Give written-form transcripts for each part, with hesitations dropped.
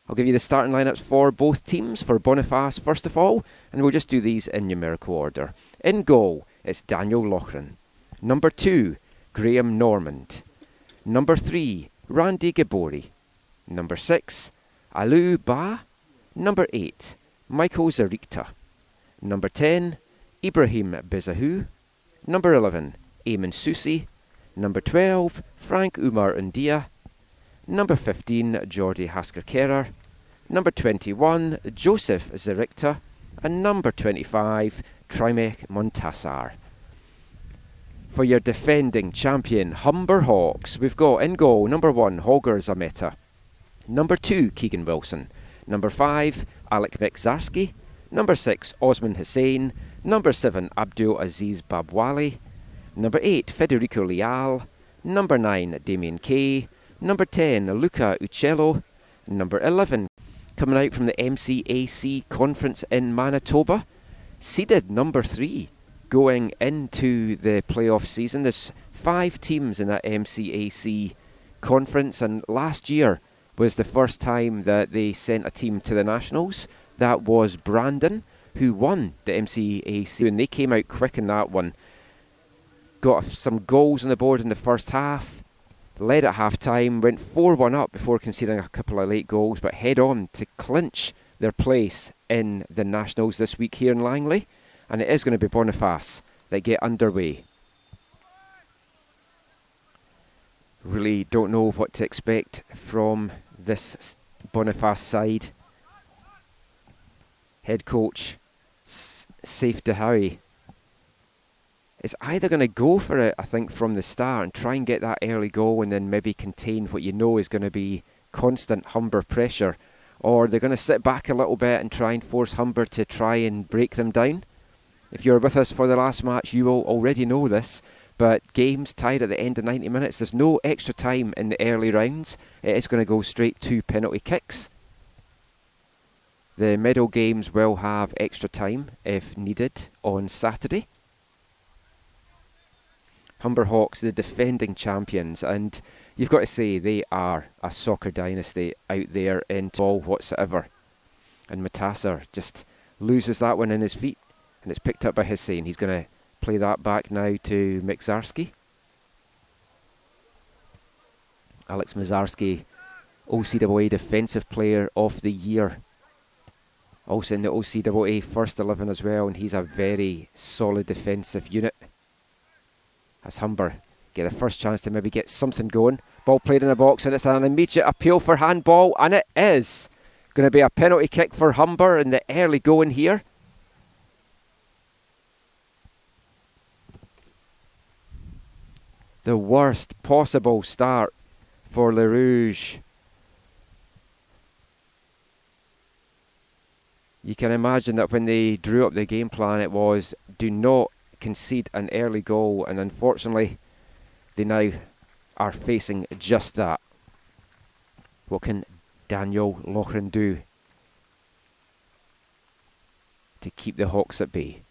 I'll give you the starting lineups for both teams, for Boniface first of all, and we'll just do these in numerical order. In goal, it's Daniel Loughran. Number 2, Graham Normand. Number 3, Randy Gabori. Number 6, Alou Ba. Number 8, Michael Zarikta. Number 10, Ibrahim Bezahu. Number 11, Eamon Susi. Number 12, Frank Umar Undia. Number 15, Jordi Hasker-Kerer. Number 21, Joseph Zarikta. And number 25, Trimek Montassar. For your defending champion, Humber Hawks, we've got in goal, number 1, Holger Zameta. Number 2, Keegan Wilson. Number 5, Alec Mekzarski. Number 6, Osman Hussein. Number 7, Abdul Aziz Babwali. Number 8, Federico Leal. Number 9, Damien Kay. Number 10, Luca Uccello. Number 11, coming out from the MCAC conference in Manitoba, seeded number 3 going into the playoff season. There's 5 teams in that MCAC conference, and last year was the first time that they sent a team to the Nationals. That was Brandon, who won the MCAC, and they came out quick in that one. Got some goals on the board in the first half, led at half-time, went 4-1 up before conceding a couple of late goals, but head on to clinch their place in the Nationals this week here in Langley. And it is going to be Boniface that get underway. Really don't know what to expect from this Boniface side. Head coach Saif Dahawi is either going to go for it, I think, from the start and try and get that early goal and then maybe contain what you know is going to be constant Humber pressure, or they're going to sit back a little bit and try and force Humber to try and break them down. If you're with us for the last match, you will already know this, but games tied at the end of 90 minutes, there's no extra time in the early rounds. It is going to go straight to penalty kicks. The medal games will have extra time if needed on Saturday. Humber Hawks, the defending champions, and you've got to say they are a soccer dynasty out there in all whatsoever. And Matassar just loses that one in his feet, and it's picked up by Hussein. He's going to play that back now to Mekzarski. Alex Mekzarski, OCAA Defensive Player of the Year. Also in the OCAA First 11 as well, and he's a very solid defensive unit. As Humber get the first chance to maybe get something going. Ball played in the box, and it's an immediate appeal for handball, and it is going to be a penalty kick for Humber in the early going here. The worst possible start for Le Rouge. You can imagine that when they drew up the game plan, it was do not concede an early goal, and unfortunately they now are facing just that. What can Daniel Loughran do to keep the Hawks at bay?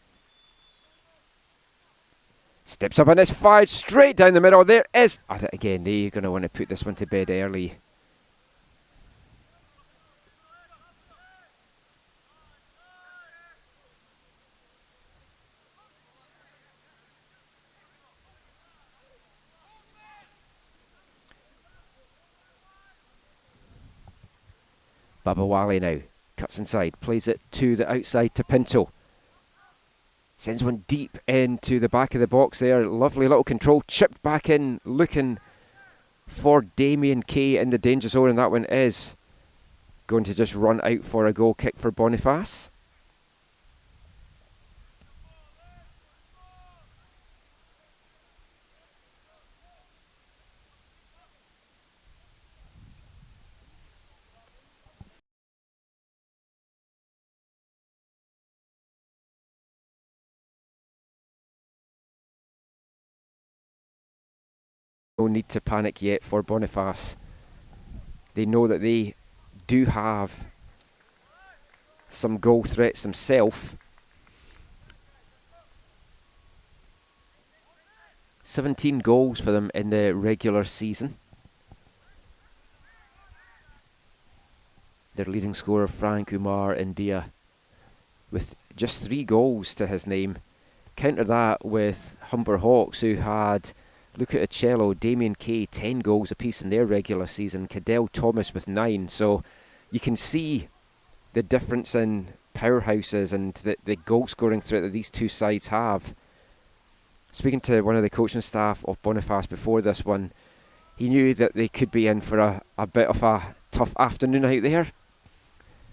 Steps up and it's fired straight down the middle. There is, again, they're going to want to put this one to bed early. Babawali now cuts inside, plays it to the outside to Pinto. Sends one deep into the back of the box there. Lovely little control, chipped back in, looking for Damien Kay in the danger zone, and that one is going to just run out for a goal kick for Boniface. No need to panic yet for Boniface. They know that they do have some goal threats themselves. 17 goals for them in the regular season. Their leading scorer, Frank Umar India, with just 3 goals to his name. Counter that with Humber Hawks, who had Luca Uccello, Damien Kay, 10 goals apiece in their regular season. Cadell Thomas with 9. So you can see the difference in powerhouses and the goal scoring threat that these two sides have. Speaking to one of the coaching staff of Boniface before this one, he knew that they could be in for a bit of a tough afternoon out there.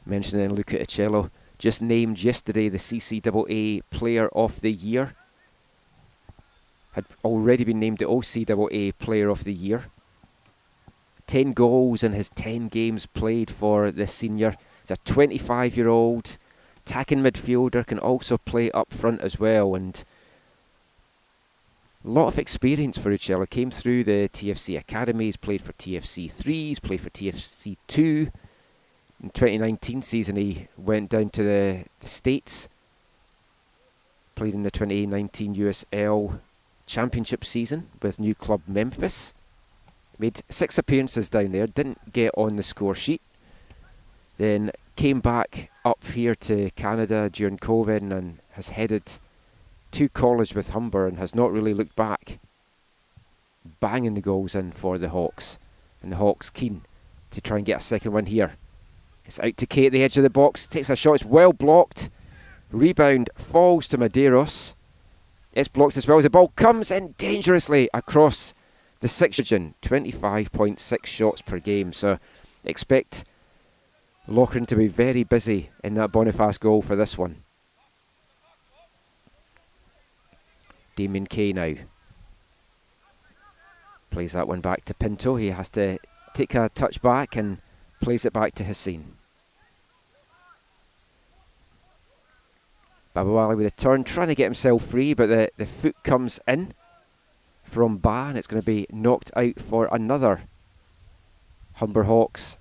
Mentioning Luca Uccello, just named yesterday the CCAA Player of the Year. Had already been named the OCAA Player of the Year. 10 goals in his 10 games played for the senior. He's a 25-year-old attacking midfielder, can also play up front as well, and a lot of experience for Uccello. Came through the TFC academies, played for TFC 3s, played for TFC 2. In 2019 season he went down to the States, played in the 2019 USL Championship season with new club Memphis. Made 6 appearances down there, didn't get on the score sheet. Then came back up here to Canada during COVID and has headed to college with Humber and has not really looked back. Banging the goals in for the Hawks. And the Hawks keen to try and get a second one here. It's out to Kay at the edge of the box, takes a shot, it's well blocked. Rebound falls to Medeiros. It's blocked as well as the ball comes in dangerously across the 6 region. 25.6 shots per game, so expect Loughran to be very busy in that Boniface goal for this one. Damien Kay now plays that one back to Pinto. He has to take a touch back and plays it back to Hussein. Babawali with a turn, trying to get himself free, but the foot comes in from Ba, and it's going to be knocked out for another Humber Hawks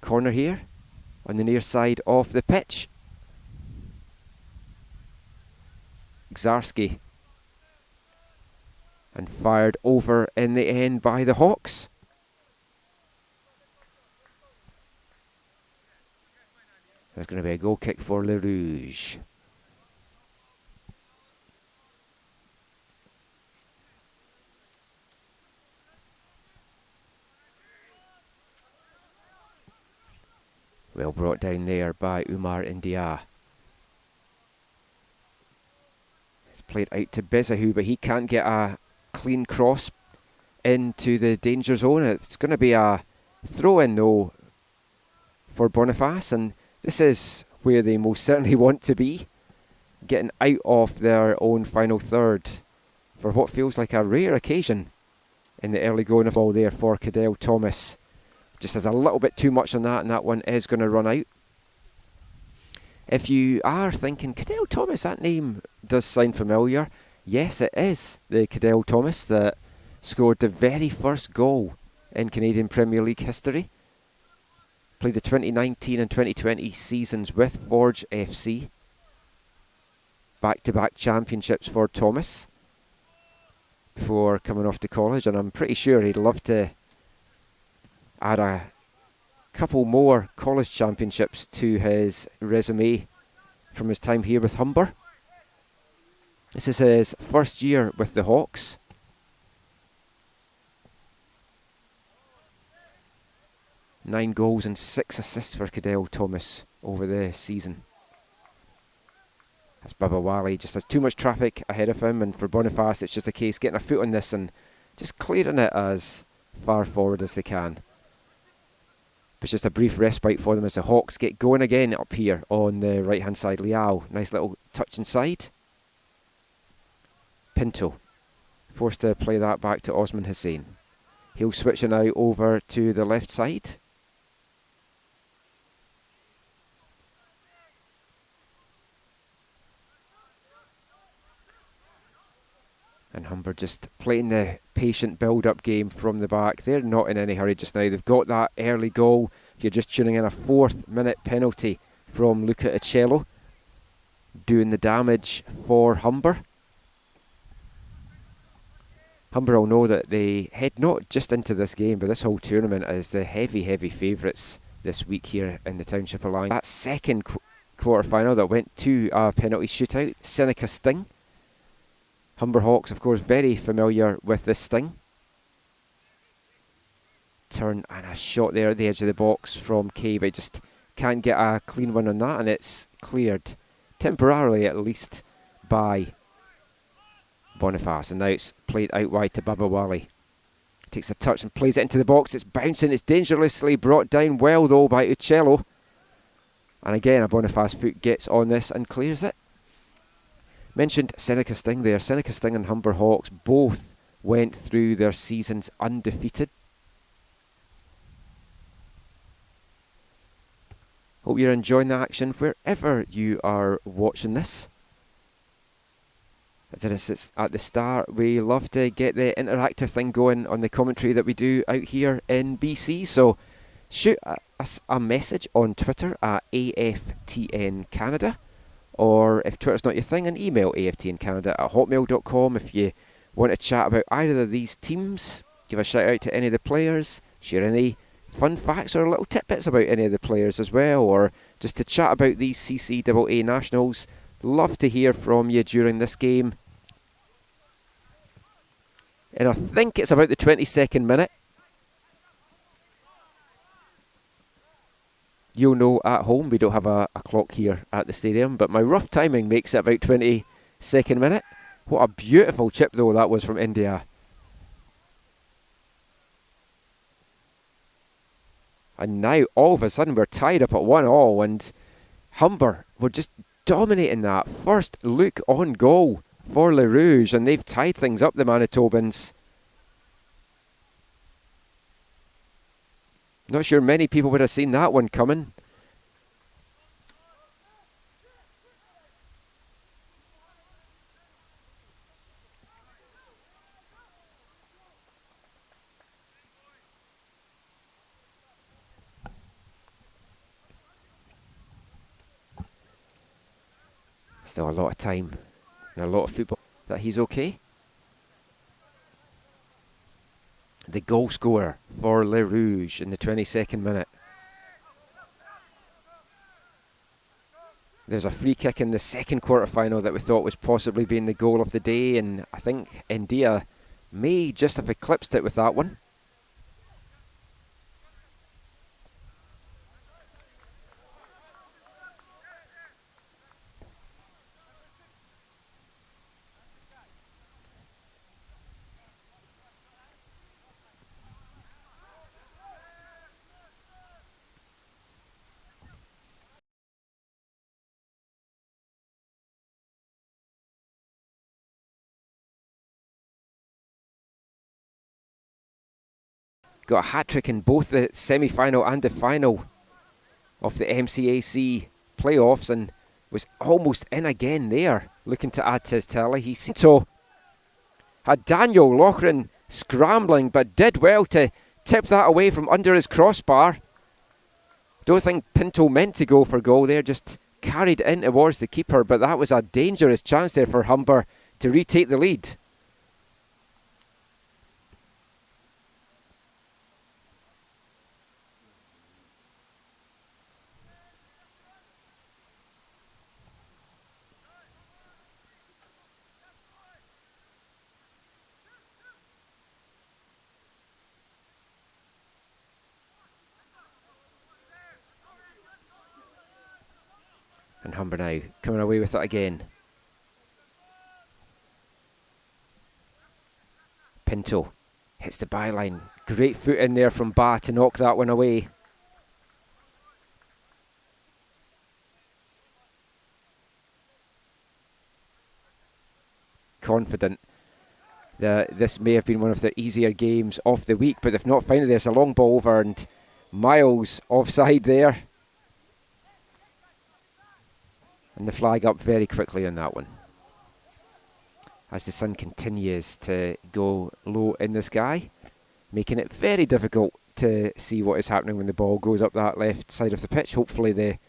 corner here on the near side of the pitch. Gzarski, and fired over in the end by the Hawks. There's going to be a goal kick for Le Rouge. Well brought down there by Umar India. It's played out to Bezahu, but he can't get a clean cross into the danger zone. It's going to be a throw-in though for Boniface, and this is where they most certainly want to be, getting out of their own final third for what feels like a rare occasion in the early going of ball there for Cadell Thomas. Just has a little bit too much on that, and that one is going to run out. If you are thinking, Cadell Thomas, that name does sound familiar. Yes, it is the Cadell Thomas that scored the very first goal in Canadian Premier League history. Played the 2019 and 2020 seasons with Forge FC. Back-to-back championships for Thomas before coming off to college, and I'm pretty sure he'd love to add a couple more college championships to his resume from his time here with Humber. This is his first year with the Hawks. Nine goals and 6 assists for Cadell Thomas over the season. As Babawali just has too much traffic ahead of him, and for Boniface it's just a case getting a foot on this and just clearing it as far forward as they can. It's just a brief respite for them as the Hawks get going again up here on the right hand side. Liao, nice little touch inside. Pinto forced to play that back to Osman Hussein. He'll switch it now over to the left side. And Humber just playing the patient build-up game from the back. They're not in any hurry just now. They've got that early goal. If you're just tuning in, a 4th minute penalty from Luca Uccello, doing the damage for Humber. Humber will know that they head not just into this game, but this whole tournament as the heavy, heavy favourites this week here in the township of Langara. That second quarter-final that went to a penalty shootout, Seneca Sting. Humber Hawks, of course, very familiar with this Sting. Turn and a shot there at the edge of the box from Kay, but just can't get a clean one on that, and it's cleared temporarily at least by Boniface, and now it's played out wide to Babawali. Takes a touch and plays it into the box. It's bouncing, it's dangerously brought down well though by Uccello, and again a Boniface foot gets on this and clears it. Mentioned Seneca Sting there. Seneca Sting and Humber Hawks both went through their seasons undefeated. Hope you're enjoying the action wherever you are watching this. As it's at the start, we love to get the interactive thing going on the commentary that we do out here in BC. So shoot us a message on Twitter at AFTN Canada, or if Twitter's not your thing, an email aftncanada@hotmail.com if you want to chat about either of these teams. Give a shout out to any of the players, share any fun facts or little tidbits about any of the players as well, or just to chat about these CCAA nationals. Love to hear from you during this game. And I think it's about the 22nd minute. You'll know at home, we don't have a clock here at the stadium, but my rough timing makes it about 22nd minute. What a beautiful chip though that was from India. And now all of a sudden we're tied up at 1-1, and Humber were just dominating that first look on goal for Le Rouge, and they've tied things up, the Manitobans. Not sure many people would have seen that one coming. Still a lot of time and a lot of football. That he's okay. The goal scorer for Le Rouge in the 22nd minute. There's a free kick in the second quarter-final that we thought was possibly being the goal of the day, and I think India may just have eclipsed it with that one. Got a hat-trick in both the semi-final and the final of the MCAC playoffs, and was almost in again there, looking to add to his tally. So had Daniel Loughran scrambling, but did well to tip that away from under his crossbar. Don't think Pinto meant to go for goal there, just carried in towards the keeper, but that was a dangerous chance there for Humber to retake the lead. And Humber now coming away with it again. Pinto hits the byline. Great foot in there from Ba to knock that one away. Confident that this may have been one of the easier games of the week, but they've not found it. There's a long ball over and miles offside there. And the flag up very quickly on that one, as the sun continues to go low in the sky, making it very difficult to see what is happening when the ball goes up that left side of the pitch. Hopefully the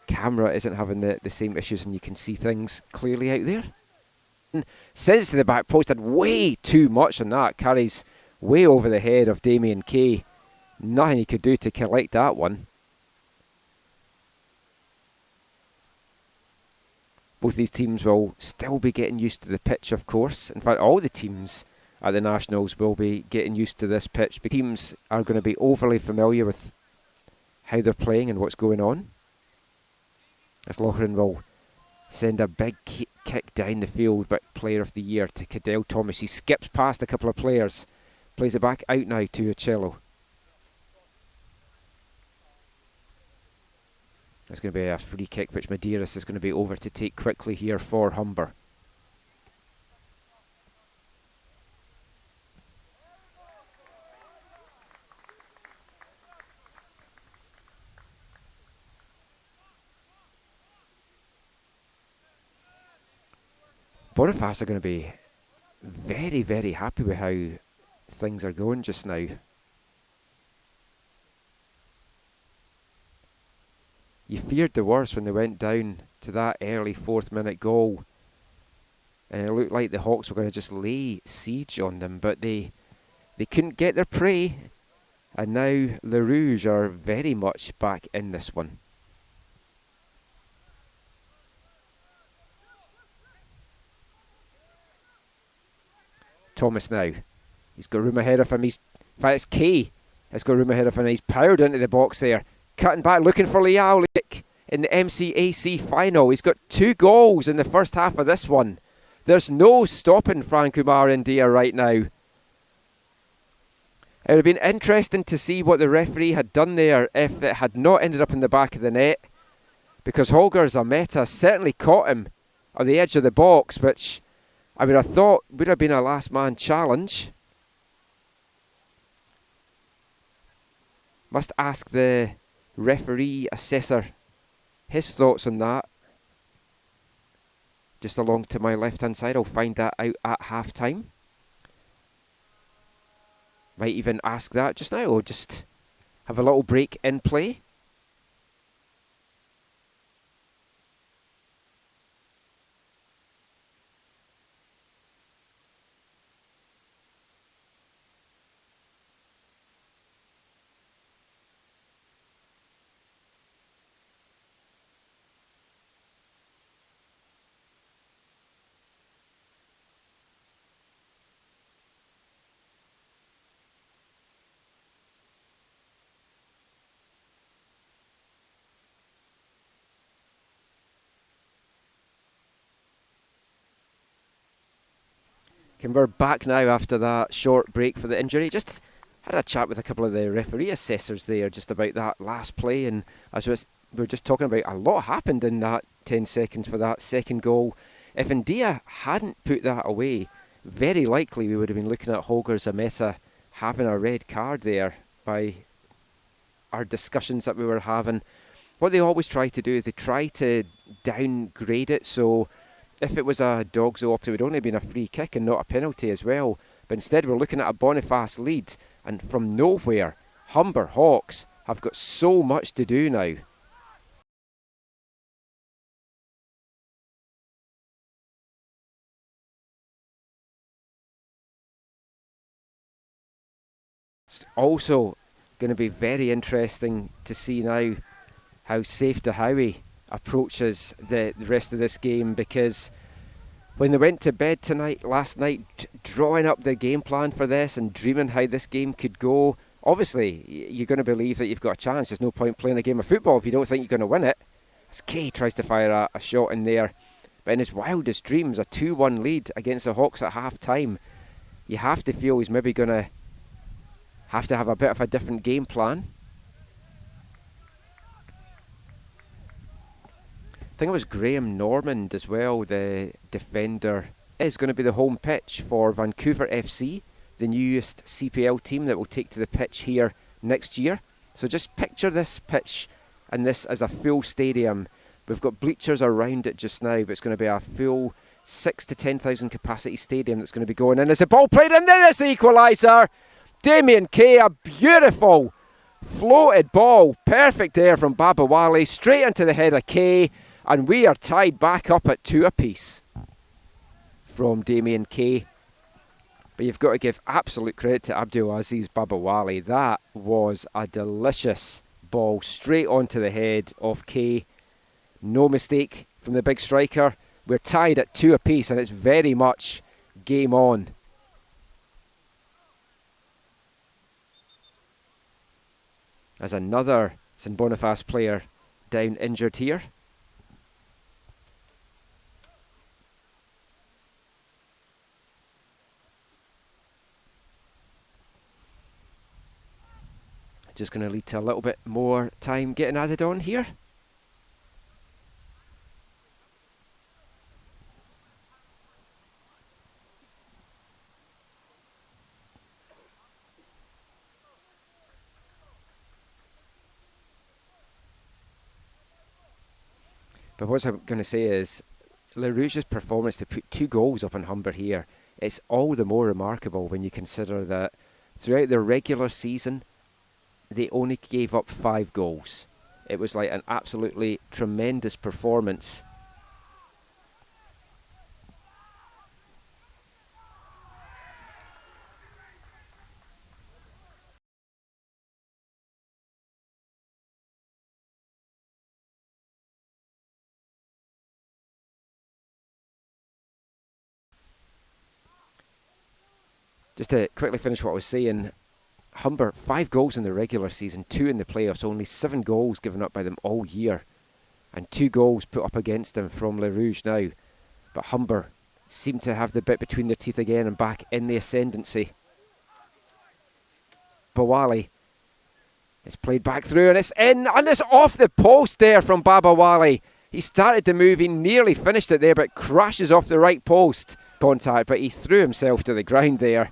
camera isn't having the same issues and you can see things clearly out there. Sends to the back post, had way too much on that. Carries way over the head of Damien Kay. Nothing he could do to collect that one. Both these teams will still be getting used to the pitch, of course. In fact, all the teams at the Nationals will be getting used to this pitch. Because teams are going to be overly familiar with how they're playing and what's going on. As Lochran will send a big kick down the field, but Player of the Year to Cadell Thomas. He skips past a couple of players. Plays it back out now to Uccello. It's going to be a free kick which Medeiros is going to be over to take quickly here for Humber. Boniface are going to be very, very happy with how things are going just now. You feared the worst when they went down to that early 4th minute goal. And it looked like the Hawks were going to just lay siege on them. But they couldn't get their prey. And now the Rouge are very much back in this one. Thomas now. He's got room ahead of him. In fact, it's Kay has got room ahead of him. He's powered into the box there. Cutting back, looking for Liao in the MCAC final. He's got 2 goals in the first half of this one. There's no stopping Frank Umar India right now. It would have been interesting to see what the referee had done there if it had not ended up in the back of the net. Because Holger Zameta certainly caught him on the edge of the box, which I would have thought would have been a last man challenge. Must ask the referee assessor his thoughts on that. Just along to my left hand side, I'll find that out at half time. Might even ask that just now, or just have a little break in play. We're back now after that short break for the injury. Just had a chat with a couple of the referee assessors there just about that last play, and as we were just talking about, a lot happened in that 10 seconds for that second goal. If India hadn't put that away, very likely we would have been looking at Holger Zameta having a red card there by our discussions that we were having. What they always try to do is they try to downgrade it, so if it was a dog's opt, it would only have been a free kick and not a penalty as well. But instead we're looking at a Boniface lead, and from nowhere, Humber Hawks have got so much to do now. It's also going to be very interesting to see now how Safe Dahawi approaches the rest of this game, because when they went to bed last night, drawing up their game plan for this and dreaming how this game could go, obviously you're going to believe that you've got a chance. There's no point playing a game of football if you don't think you're going to win it. As Kay tries to fire a shot in there, but in his wildest dreams, a 2-1 lead against the Hawks at half time, you have to feel he's maybe going to have a bit of a different game plan. I think it was Graham Normand as well, the defender, is going to be the home pitch for Vancouver FC, the newest CPL team that will take to the pitch here next year. So just picture this pitch and this as a full stadium. We've got bleachers around it just now, but it's going to be a full 6,000 to 10,000 capacity stadium that's going to be going in. As the ball played in, there is the equaliser. Damien Kay, a beautiful floated ball, perfect there from Babawale, straight into the head of Kay. And we are tied back up at 2 apiece from Damien Kay. But you've got to give absolute credit to Abdulaziz Babawali. That was a delicious ball straight onto the head of Kay. No mistake from the big striker. We're tied at 2 apiece and it's very much game on. As another St Boniface player down injured here. Just going to lead to a little bit more time getting added on here. But what I'm going to say is, Le Rouge's performance to put 2 goals up on Humber here, it's all the more remarkable when you consider that throughout their regular season, they only gave up 5 goals. It was like an absolutely tremendous performance. Just to quickly finish what I was saying, Humber, 5 goals in the regular season, 2 in the playoffs, only 7 goals given up by them all year. And 2 goals put up against them from Le Rouge now. But Humber seem to have the bit between their teeth again and back in the ascendancy. Bawali is played back through and it's in and it's off the post there from Babawali. He started to move, he nearly finished it there, but crashes off the right post. Contact, but he threw himself to the ground there.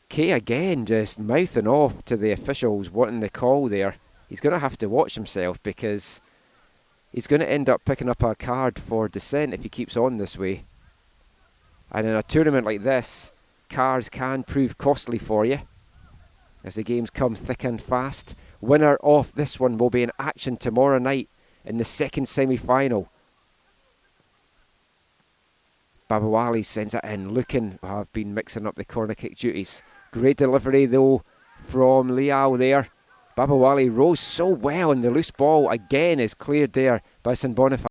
Kay again just mouthing off to the officials wanting the call there. He's going to have to watch himself because he's going to end up picking up a card for dissent if he keeps on this way. And in a tournament like this, cards can prove costly for you as the games come thick and fast. Winner of this one will be in action tomorrow night in the second semi-final. Babawali sends it in, looking to have been mixing up the corner kick duties. Great delivery though from Liao there. Babawali rose so well and the loose ball again is cleared there by St Boniface.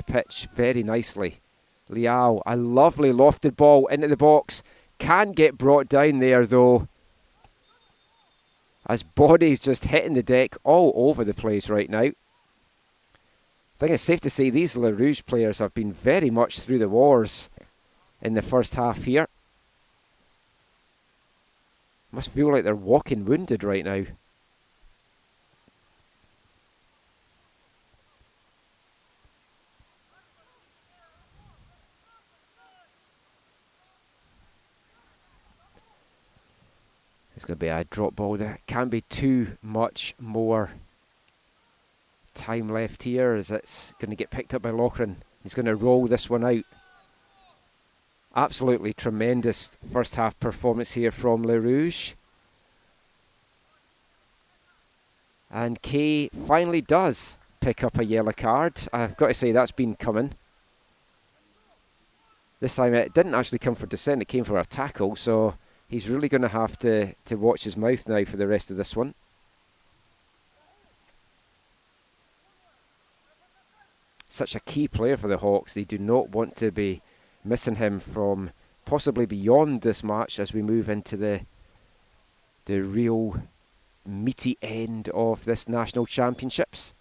Pitch very nicely. Liao, a lovely lofted ball into the box. Can get brought down there though, as bodies just hitting the deck all over the place right now. I think it's safe to say these Le Rouge players have been very much through the wars in the first half here. Must feel like they're walking wounded right now. It's going to be a drop ball. There can't be too much more time left here as it's going to get picked up by Loughran. He's going to roll this one out. Absolutely tremendous first half performance here from Le Rouge. And Kay finally does pick up a yellow card. I've got to say that's been coming. This time it didn't actually come for dissent, it came for a tackle, so he's really going to have to watch his mouth now for the rest of this one. Such a key player for the Hawks. They do not want to be missing him from possibly beyond this match as we move into the real meaty end of this national championships.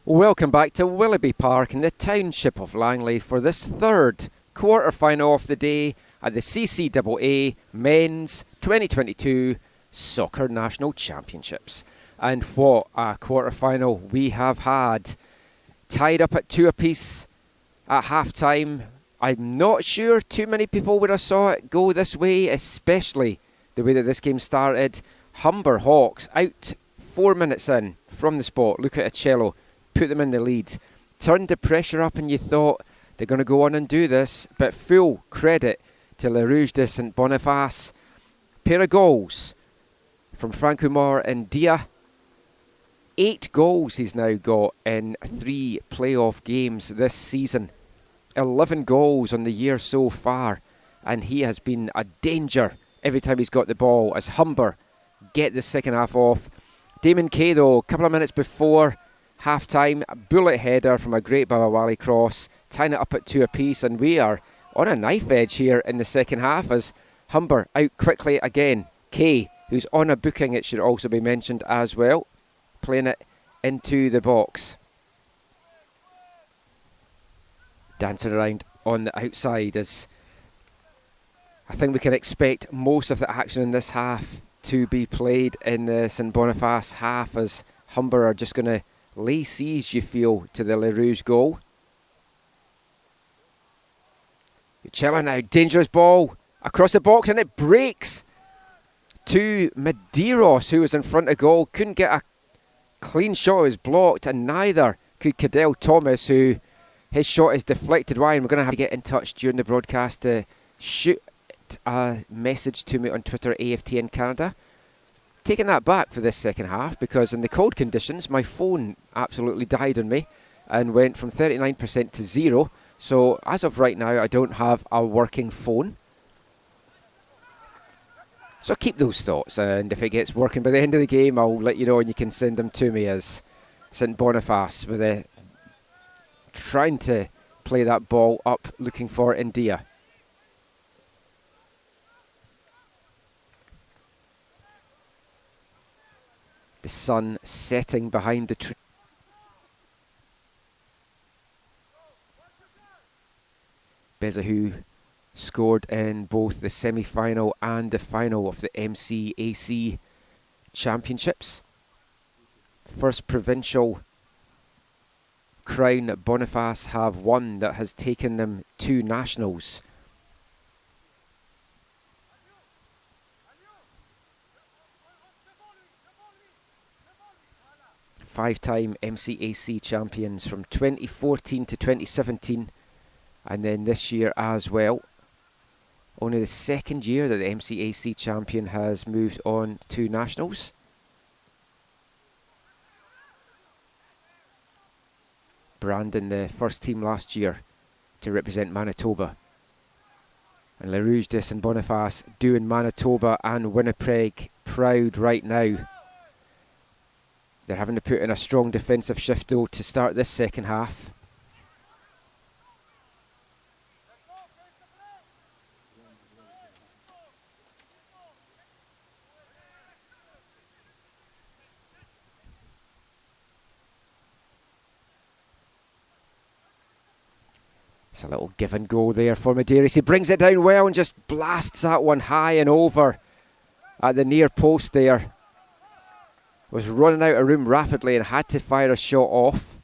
Welcome back to Willoughby Park in the township of Langley for this third quarter-final of the day at the CCAA Men's 2022 Soccer National Championships. And what a quarter-final we have had. Tied up at 2 apiece at half-time. I'm not sure too many people would have saw it go this way, especially the way that this game started. Humber Hawks out 4 minutes in from the spot. Look at Acello. Put them in the lead, turned the pressure up, and you thought they're going to go on and do this, but full credit to Le Rouge de St Boniface. Pair of goals from Francoumar and Dia. 8 goals he's now got in 3 playoff games this season. 11 goals on the year so far, and he has been a danger every time he's got the ball as Humber get the second half off. Damon Kay, though, a couple of minutes before half-time, a bullet header from a great Babawali cross, tying it up at 2 apiece, and we are on a knife edge here in the second half as Humber out quickly again. Kay, who's on a booking, it should also be mentioned as well, playing it into the box. Dancing around on the outside as I think we can expect most of the action in this half to be played in the St Boniface half as Humber are just going to lay siege, you feel, to the Le Rouge goal. Ucella now, dangerous ball across the box, and it breaks to Medeiros, who was in front of goal. Couldn't get a clean shot, it was blocked, and neither could Cadell Thomas, who his shot is deflected wide. We're going to have to get in touch during the broadcast to shoot a message to me on Twitter, AFTN Canada. Taking that back for this second half, because in the cold conditions my phone absolutely died on me and went from 39% to 0. So as of right now I don't have a working phone. So keep those thoughts, and if it gets working by the end of the game I'll let you know, and you can send them to me as St Boniface with a trying to play that ball up, looking for India. The sun setting behind the tree. Bezahu scored in both the semi-final and the final of the MCAC Championships. First provincial crown that Boniface have won that has taken them to nationals. Five-time MCAC champions from 2014 to 2017, and then this year as well. Only the second year that the MCAC champion has moved on to nationals. Brandon, the first team last year to represent Manitoba. And Le Rouge de St Boniface doing Manitoba and Winnipeg proud right now. They're having to put in a strong defensive shift though to start this second half. It's a little give and go there for Medeiros. He brings it down well and just blasts that one high and over at the near post there. Was running out of room rapidly and had to fire a shot off.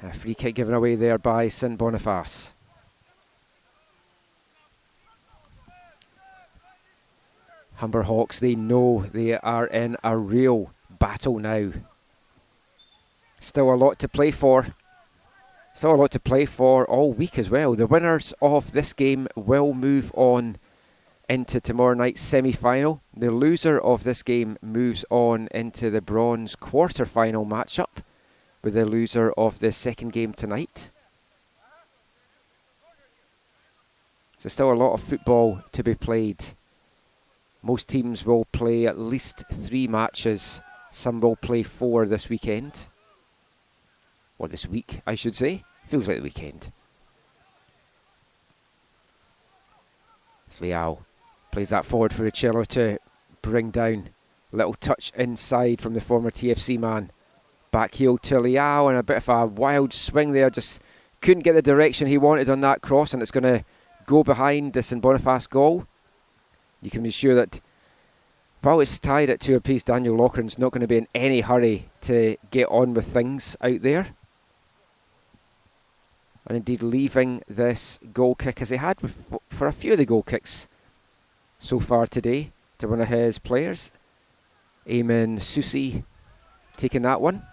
A free kick given away there by St Boniface. Humber Hawks, they know they are in a real battle now. Still a lot to play for. Still a lot to play for all week as well. The winners of this game will move on into tomorrow night's semi-final. The loser of this game moves on into the bronze quarter-final matchup with the loser of the second game tonight. There's still a lot of football to be played. Most teams will play at least 3 matches. Some will play 4 this weekend. Or this week, I should say. Feels like the weekend. It's Leao. Plays that forward for Uccello to bring down. Little touch inside from the former TFC man. Back heel to Leao, and a bit of a wild swing there. Just couldn't get the direction he wanted on that cross, and it's going to go behind this Boniface goal. You can be sure that while it's tied at 2 apiece, Daniel Loughran's not going to be in any hurry to get on with things out there. And indeed leaving this goal kick, as he had for a few of the goal kicks so far today, to one of his players. Eamon Susi taking that one.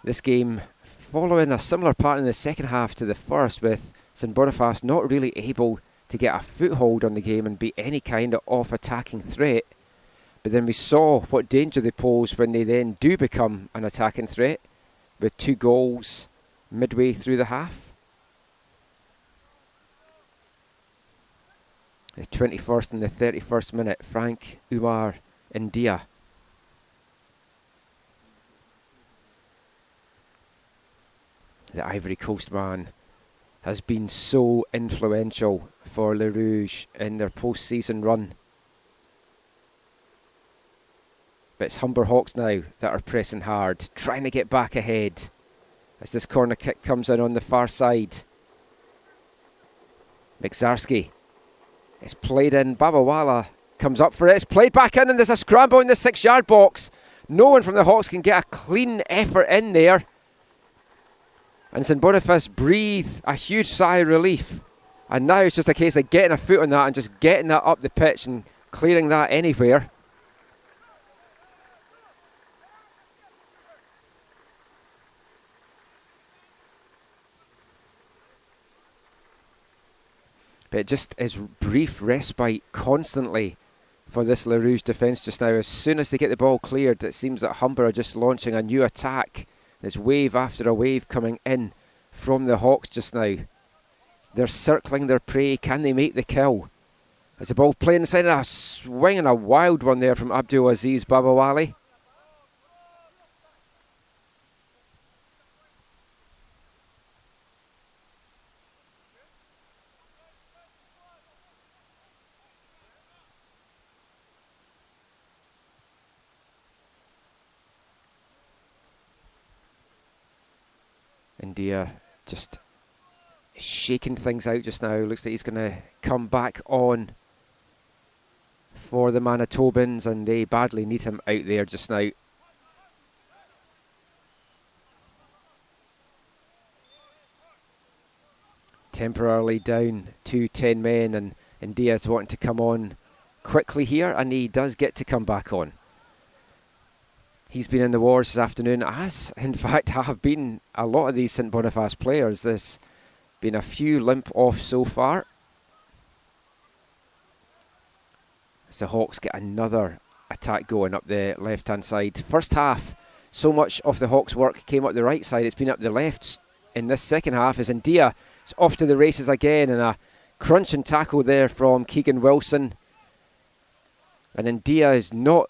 This game following a similar pattern in the second half to the first, with St Boniface not really able to get a foothold on the game and be any kind of off-attacking threat. But then we saw what danger they pose when they then do become an attacking threat, with 2 goals midway through the half. The 21st and the 31st minute, Frank Umar India. The Ivory Coast man has been so influential for Le Rouge in their post-season run. But it's Humber Hawks now that are pressing hard, trying to get back ahead as this corner kick comes in on the far side. Mixarski. It's played in. Babawala comes up for it. It's played back in, and there's a scramble in the 6-yard box. No one from the Hawks can get a clean effort in there. And St Boniface breathe a huge sigh of relief. And now it's just a case of getting a foot on that and just getting that up the pitch and clearing that anywhere. But it just is brief respite constantly for this Le Rouge defence just now. As soon as they get the ball cleared, it seems that Humber are just launching a new attack. There's wave after a wave coming in from the Hawks just now. They're circling their prey. Can they make the kill? As the ball playing inside, a swing and a wild one there from Abdul Aziz Babawali. India just shaking things out just now. Looks like he's going to come back on for the Manitobans, and they badly need him out there just now. Temporarily down to 10 men, and India's wanting to come on quickly here, and he does get to come back on. He's been in the wars this afternoon, as in fact have been a lot of these St Boniface players. There's been a few limp off so far. As the Hawks get another attack going up the left-hand side. First half, so much of the Hawks' work came up the right side. It's been up the left in this second half, as India is off to the races again, and a crunching tackle there from Keegan Wilson. And India is not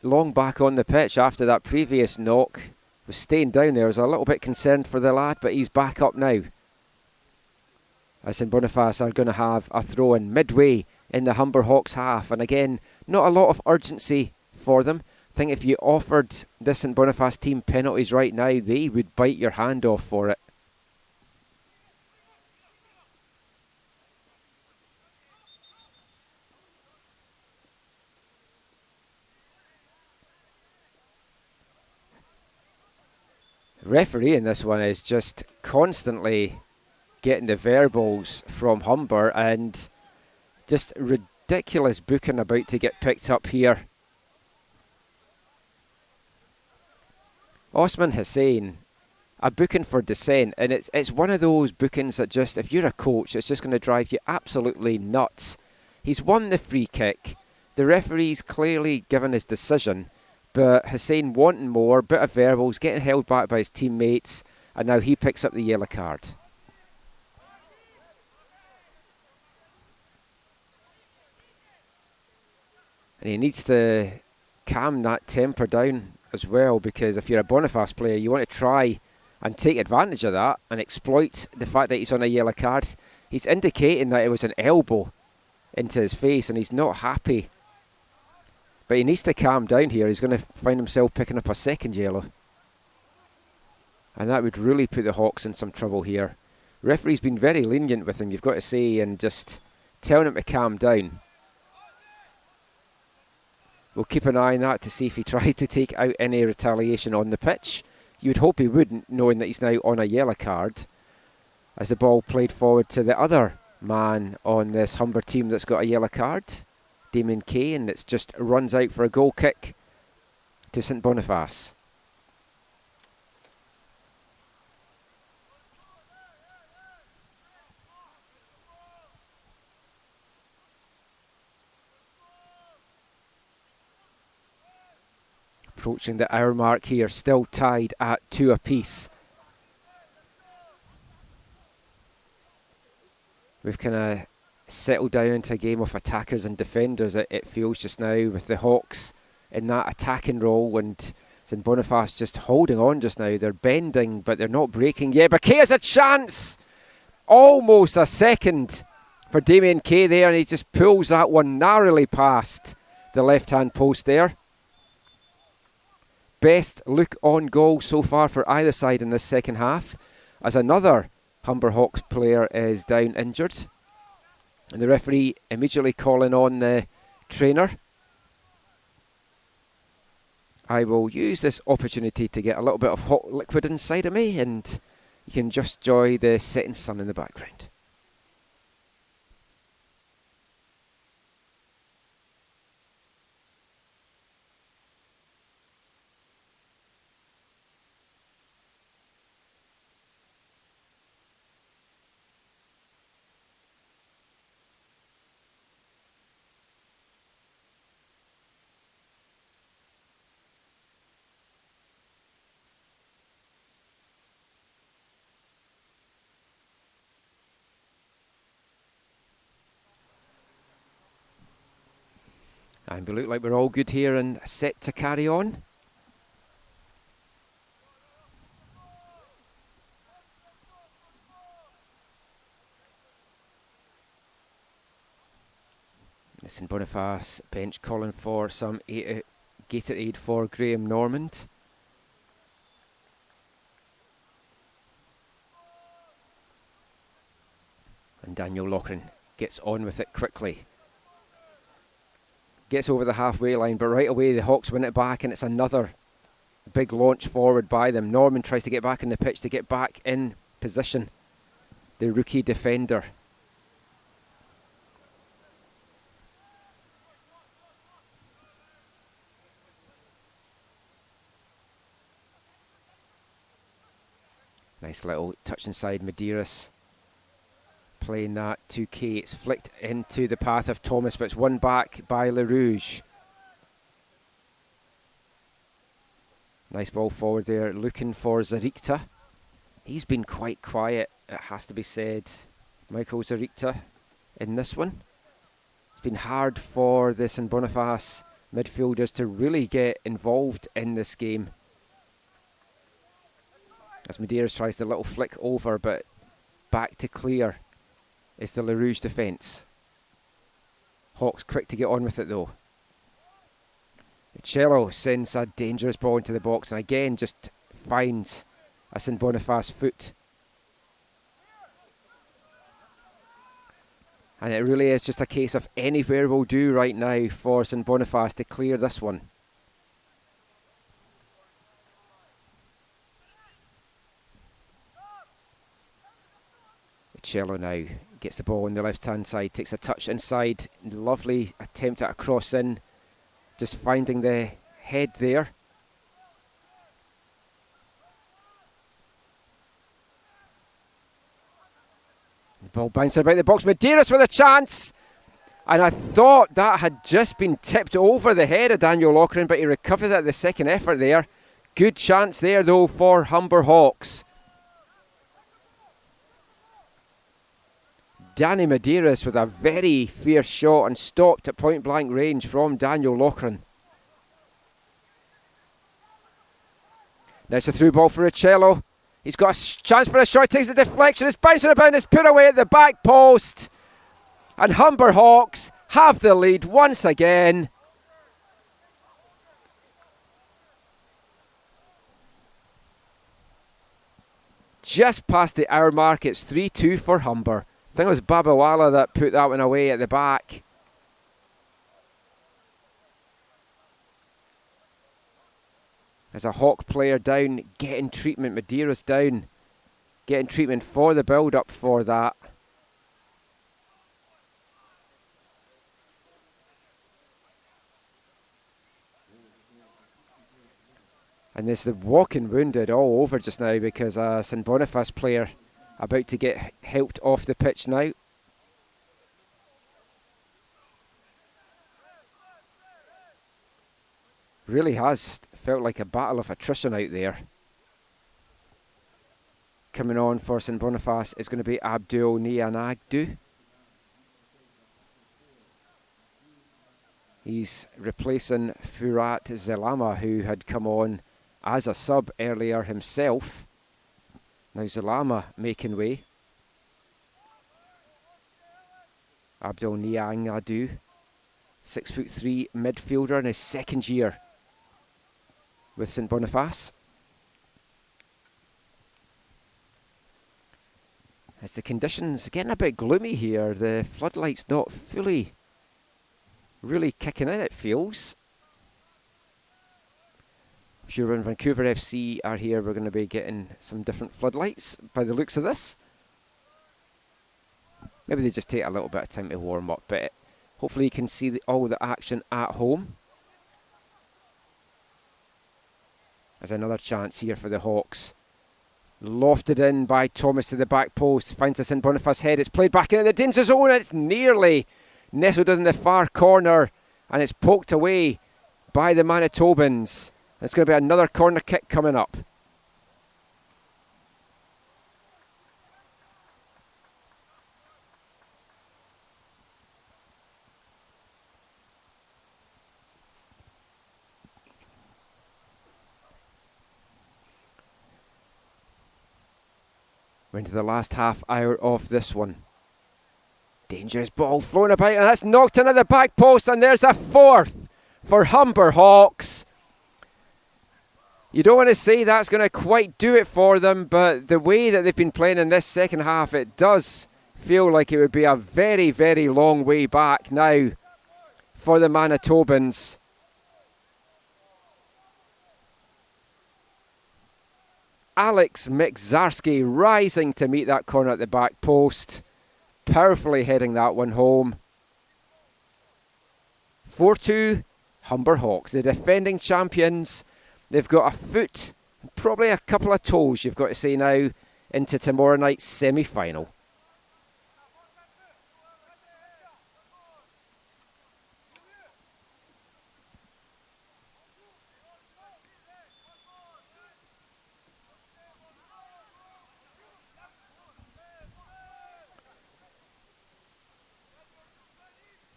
long back on the pitch after that previous knock. Was staying down there. I was a little bit concerned for the lad, but he's back up now. As St Boniface are going to have a throw in midway in the Humber Hawks half. And again, not a lot of urgency for them. I think if you offered this St Boniface team penalties right now, they would bite your hand off for it. Referee in this one is just constantly getting the verbals from Humber, and just ridiculous booking about to get picked up here. Osman Hussain, a booking for dissent, and it's one of those bookings that just, if you're a coach, it's just going to drive you absolutely nuts. He's won the free kick. The referee's clearly given his decision, but Hussain wanting more, bit of verbals, getting held back by his teammates, and now he picks up the yellow card. And he needs to calm that temper down as well, because if you're a Boniface player, you want to try and take advantage of that and exploit the fact that he's on a yellow card. He's indicating that it was an elbow into his face and he's not happy. But he needs to calm down here. He's going to find himself picking up a second yellow. And that would really put the Hawks in some trouble here. Referee's been very lenient with him, you've got to say, and just telling him to calm down. We'll keep an eye on that to see if he tries to take out any retaliation on the pitch. You would hope he wouldn't, knowing that he's now on a yellow card. As the ball played forward to the other man on this Humber team that's got a yellow card, Damien Kay, and it just runs out for a goal kick to St Boniface. Approaching the hour mark here, still tied at 2 apiece. We've kind of settled down into a game of attackers and defenders, it feels just now, with the Hawks in that attacking role and St Boniface just holding on just now. They're bending, but they're not breaking. Yeah, but Kay has a chance! Almost a second for Damien Kay there, and he just pulls that one narrowly past the left-hand post there. Best look on goal so far for either side in this second half, as another Humber Hawks player is down injured. And the referee immediately calling on the trainer. I will use this opportunity to get a little bit of hot liquid inside of me, and you can just enjoy the setting sun in the background. And we look like we're all good here and set to carry on. The St Boniface bench calling for some Gatorade for Graham Normand. And Daniel Loughran gets on with it quickly. Gets over the halfway line, but right away the Hawks win it back, and it's another big launch forward by them. Normand tries to get back in the pitch, to get back in position. The rookie defender. Nice little touch inside Medeiros. Playing that to Kay. It's flicked into the path of Thomas, but it's won back by LaRouge. Nice ball forward there, looking for Zarikta. He's been quite quiet, it has to be said, Michael Zarikta, in this one. It's been hard for the St Boniface midfielders to really get involved in this game. As Medeiros tries the little flick over, but back to clear is the LaRouge defence. Hawks quick to get on with it though. Cello sends a dangerous ball into the box, and again just finds a St Boniface foot. And it really is just a case of anywhere will do right now for St Boniface to clear this one. Cello now gets the ball on the left hand side, takes a touch inside, lovely attempt at a cross in, just finding the head there. The ball bouncing about the box, Medeiros with a chance, and I thought that had just been tipped over the head of Daniel Loughran, but he recovers at the second effort there. Good chance there though for Humber Hawks. Danny Medeiros with a very fierce shot and stopped at point blank range from Daniel Loughran. Now it's a through ball for Uccello. He's got a chance for a shot, takes the deflection, it's bouncing about, it's put away at the back post. And Humber Hawks have the lead once again. Just past the hour mark, it's 3-2 for Humber. I think it was Babawala that put that one away at the back. As a Hawk player down, getting treatment, Medeiros down, getting treatment for the build-up for that. And there's the walking wounded all over just now because a St Boniface player about to get helped off the pitch now. Really has felt like a battle of attrition out there. Coming on for St Boniface is going to be Abdul Nianagdu. He's replacing Furat Zelama, who had come on as a sub earlier himself. Now Zelama making way. Abdul Nianagdu, 6'3" midfielder in his second year with St Boniface. As the conditions getting a bit gloomy here, the floodlights not fully really kicking in, it feels. I'm sure when Vancouver FC are here, we're going to be getting some different floodlights by the looks of this. Maybe they just take a little bit of time to warm up, but hopefully you can see all the action at home. There's another chance here for the Hawks. Lofted in by Thomas to the back post. Finds a St Boniface head. It's played back into the danger zone. It's nearly nestled in the far corner. And it's poked away by the Manitobans. It's going to be another corner kick coming up. We're into the last half hour of this one. Dangerous ball thrown about, and that's knocked into the back post, and there's a fourth for Humber Hawks. You don't want to say that's going to quite do it for them, but the way that they've been playing in this second half, it does feel like it would be a very, very long way back now for the Manitobans. Alex Mikzarski rising to meet that corner at the back post. Powerfully heading that one home. 4-2 Humber Hawks, the defending champions. They've got a foot, probably a couple of toes, you've got to say now, into tomorrow night's semi-final.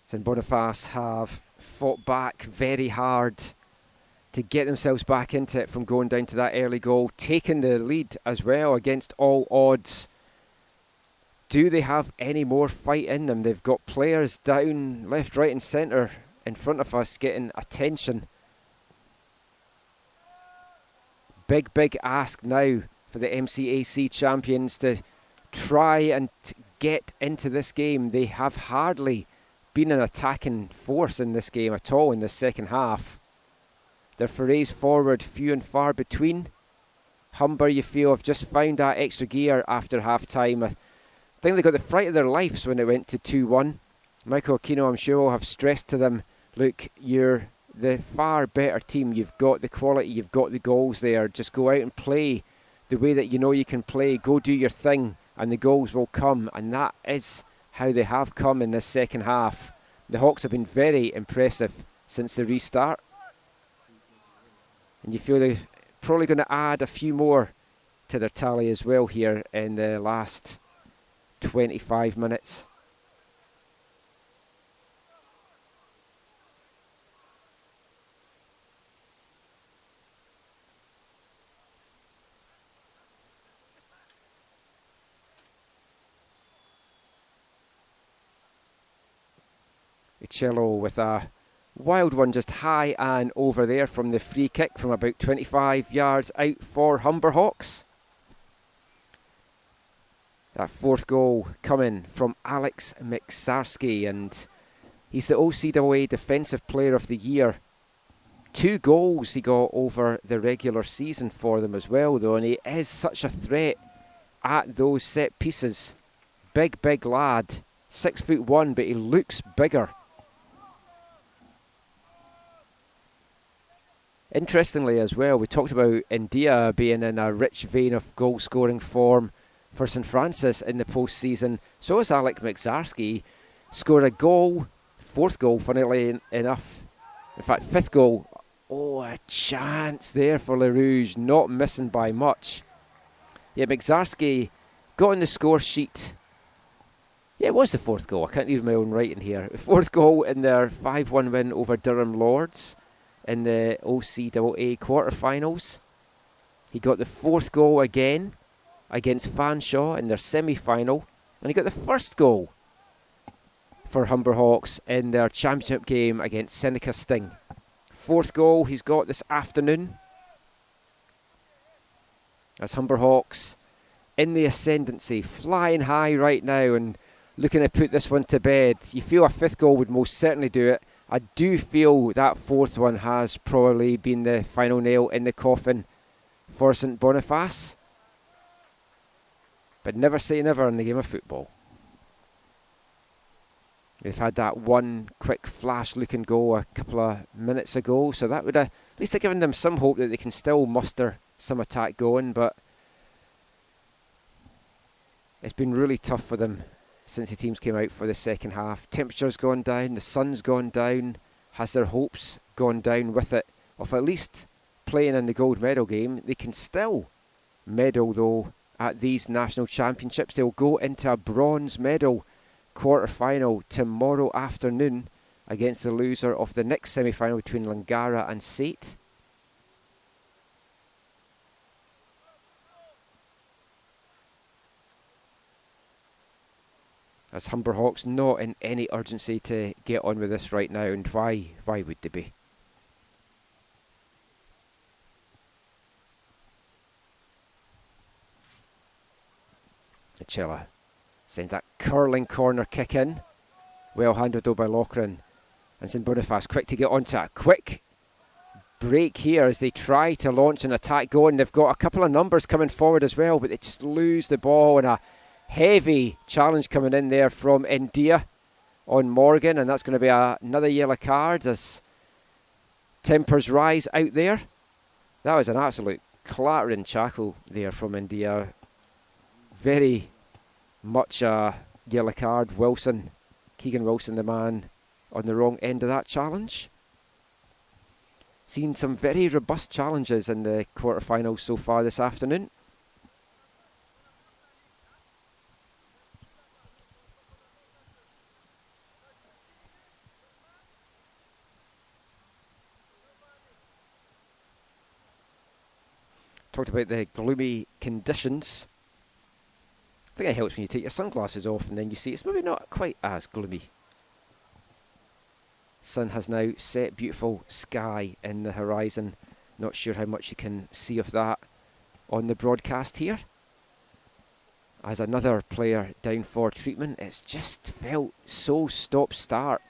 St Boniface have fought back very hard to get themselves back into it from going down to that early goal, taking the lead as well against all odds. Do they have any more fight in them? They've got players down left, right and centre in front of us getting attention. Big, big ask now for the MCAC champions to try and get into this game. They have hardly been an attacking force in this game at all in the second half. Their forays forward few and far between. Humber, you feel, have just found that extra gear after half time. I think they got the fright of their lives when it went to 2-1. Michael Aquino, I'm sure, will have stressed to them, look, you're the far better team. You've got the quality, you've got the goals there. Just go out and play the way that you know you can play. Go do your thing and the goals will come. And that is how they have come in this second half. The Hawks have been very impressive since the restart. And you feel they're probably going to add a few more to their tally as well here in the last 25 minutes. Cello with a wild one just high and over there from the free kick from about 25 yards out for Humberhawks. That fourth goal coming from Alex Mixarski, and he's the OCAA Defensive Player of the Year. 2 goals he got over the regular season for them as well, though, and he is such a threat at those set pieces. Big lad, 6'1", but he looks bigger. Interestingly as well, we talked about India being in a rich vein of goal-scoring form for St Francis in the postseason. So is Alec Mixarski. Scored a goal, 4th goal, funnily enough. In fact, 5th goal. Oh, a chance there for Le Rouge, not missing by much. Yeah, Mixarski got on the score sheet. Yeah, it was the 4th goal. I can't read my own writing here. 4th goal in their 5-1 win over Durham Lords in the OCAA quarterfinals. He got the 4th goal again against Fanshawe in their semi-final, and he got the 1st goal for Humberhawks in their championship game against Seneca Sting. 4th goal he's got this afternoon as Humberhawks in the ascendancy, flying high right now and looking to put this one to bed. You feel a 5th goal would most certainly do it. I do feel that 4th one has probably been the final nail in the coffin for St Boniface. But never say never in the game of football. They've had that one quick flash-looking goal a couple of minutes ago, so that would at least have given them some hope that they can still muster some attack going, but it's been really tough for them since the teams came out for the second half. Temperature's gone down, the sun's gone down. Has their hopes gone down with it of at least playing in the gold medal game? They can still medal though at these national championships. They'll go into a bronze medal quarter-final tomorrow afternoon against the loser of the next semi-final between Langara and Sate. As Humberhawks not in any urgency to get on with this right now, and why would they be? Chilla sends that curling corner kick in. Well handled though by Loughran. And St Boniface quick to get onto a quick break here as they try to launch an attack going. They've got a couple of numbers coming forward as well, but they just lose the ball, and a heavy challenge coming in there from India on Morgan, and that's going to be another yellow card as tempers rise out there. That was an absolute clattering tackle there from India. Very much a yellow card. Wilson, Keegan Wilson, the man on the wrong end of that challenge. Seen some very robust challenges in the quarterfinals so far this afternoon. Talked about the gloomy conditions. I think it helps when you take your sunglasses off and then you see it's maybe not quite as gloomy. Sun has now set, beautiful sky in the horizon. Not sure how much you can see of that on the broadcast here. As another player down for treatment, it's just felt so stop-start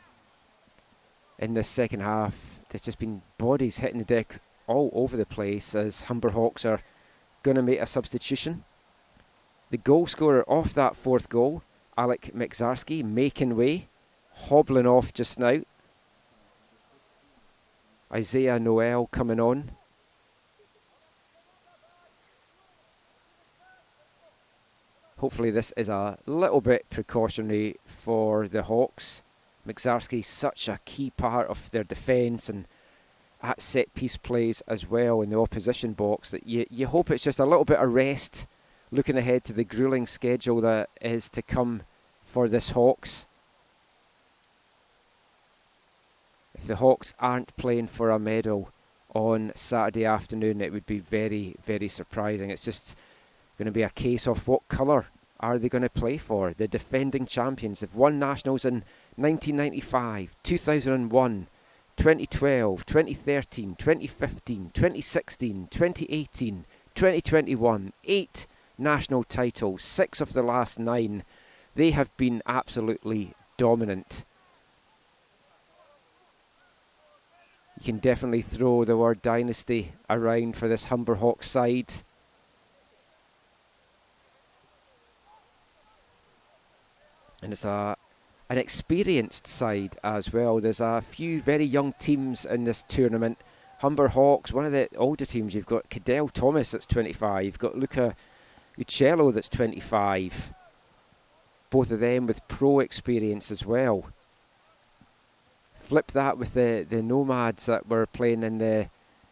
in the second half. There's just been bodies hitting the deck all over the place as Humberhawks are going to make a substitution. The goal scorer off that 4th goal, Alec Mixarski, making way, hobbling off just now. Isaiah Noel coming on. Hopefully this is a little bit precautionary for the Hawks. Mixarski such a key part of their defence and at set piece plays as well in the opposition box that you hope it's just a little bit of rest looking ahead to the gruelling schedule that is to come for this Hawks. If the Hawks aren't playing for a medal on Saturday afternoon, it would be very, very surprising. It's just going to be a case of what colour are they going to play for? The defending champions. They've won nationals in 1995, 2001, 2012, 2013, 2015, 2016, 2018, 2021. 8 national titles, 6 of the last 9. They have been absolutely dominant. You can definitely throw the word dynasty around for this Humber Hawks side. And it's an experienced side as well. There's a few very young teams in this tournament. Humber Hawks, one of the older teams. You've got Cadell Thomas that's 25. You've got Luca Uccello that's 25. Both of them with pro experience as well. Flip that with the Nomads that were playing in the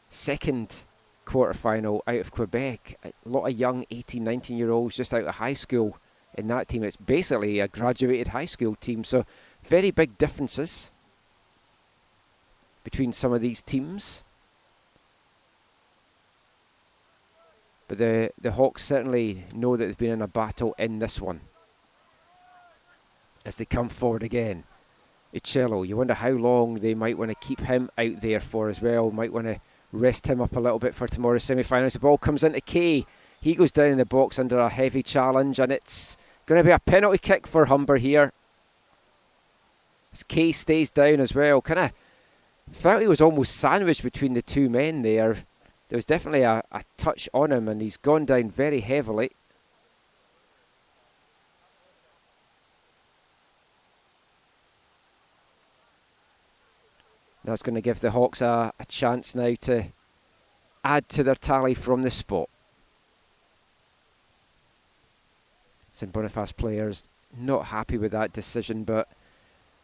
second quarterfinal out of Quebec. A lot of young 18, 19-year-olds just out of high school in that team. It's basically a graduated high school team. So very big differences between some of these teams. But the Hawks certainly know that they've been in a battle in this one. As they come forward again. Uccello, you wonder how long they might want to keep him out there for as well. Might want to rest him up a little bit for tomorrow's semi-finals. The ball comes into Kay. He goes down in the box under a heavy challenge, and it's going to be a penalty kick for Humber here. As Kay stays down as well. Kind of felt he was almost sandwiched between the two men there. There was definitely a touch on him, and he's gone down very heavily. That's going to give the Hawks a chance now to add to their tally from this spot. St Boniface players not happy with that decision, but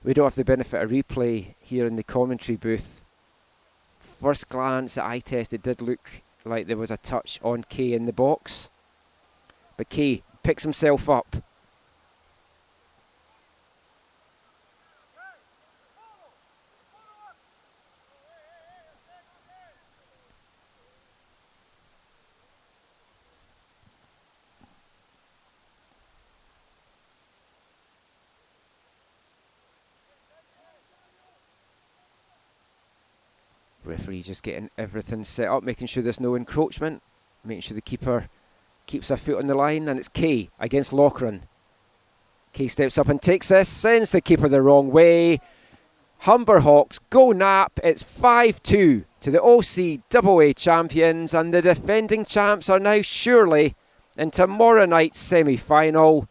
we don't have the benefit of replay here in the commentary booth. First glance at eye test, it did look like there was a touch on Kay in the box. But Kay picks himself up. Referee just getting everything set up, making sure there's no encroachment, making sure the keeper keeps a foot on the line, and it's Kay against Loughran. Kay steps up and takes this, sends the keeper the wrong way. Humber Hawks go nap. It's 5-2 to the OCAA champions, and the defending champs are now surely in tomorrow night's semi-final.